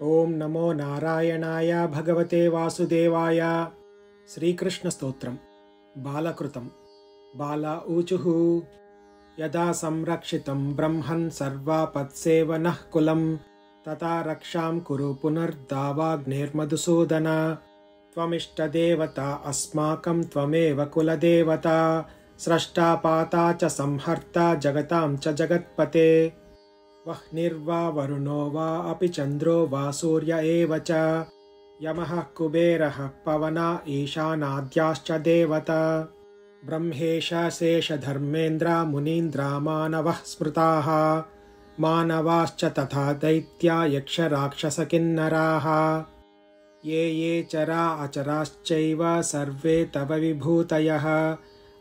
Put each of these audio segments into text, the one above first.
ओम नमो नारायणाय भगवते वासुदेवाय। श्रीकृष्णस्तोत्रम् बालकृतं। बाला ऊचुः यदा संरक्षितं ब्रह्मन् सर्वापत्सेवनः कुलं तथा रक्षां कुरु पुनर्दावाग्नेर्मधुसूदन। त्वमिष्टदेवता अस्माकं त्वमेव कुलदेवता स्रष्टा पाता च संहर्ता जगतां च जगत्पते। वह्निर्वा वरुणो वा अपि चन्द्रो वा सूर्य एव च यमः कुबेरः पवना ईशानाद्याश्च देवता। ब्रह्मेश शेषधर्मेन्द्र मुनीन्द्रा मानवः स्मृताः मानवाश्च तथा दैत्या यक्षराक्षसकिन्नराः। ये चरा अचराश्चैव सर्वे तव विभूतयः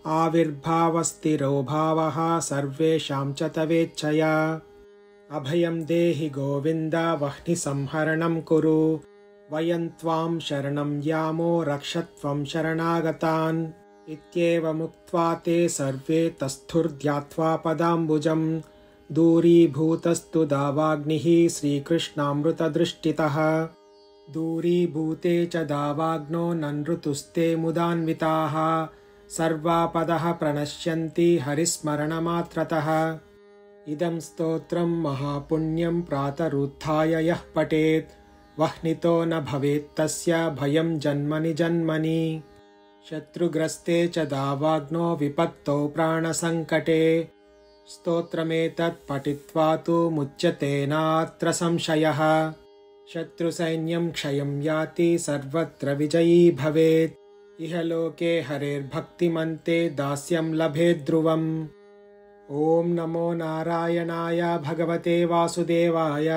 आविर्भावस्थिरो भावः सर्वेषां च तवेच्छया। अभयं देहि गोविन्द वह्निसंहरणं कुरु वयं त्वां शरणं यामो रक्ष त्वं शरणागतान्। इत्येवमुक्त्वा ते सर्वे तस्थुर्ध्यात्वा पदाम्बुजं दूरीभूतस्तु दावाग्निः श्रीकृष्णामृतदृष्टितः। दूरीभूते च दावाग्नो ननृतुस्ते मुदान्विताः सर्वापदः प्रणश्यन्ति हरिस्मरणमात्रतः। इदं स्तोत्रं महापुण्यं प्रातरुत्थाय यः पठेत् वह्नितो न भवेत् तस्य भयं जन्मनि जन्मनि। शत्रुग्रस्ते च दावाग्नो विपत्तौ प्राणसङ्कटे स्तोत्रमेतत् पठित्वा तु मुच्यते नात्र संशयः। शत्रुसैन्यं क्षयं याति सर्वत्र विजयी भवेत् इहलोके हरेर्भक्तिमन्ते दास्यं लभेत् ध्रुवम्। ओम नमो नारायणाय भगवते वासुदेवाय।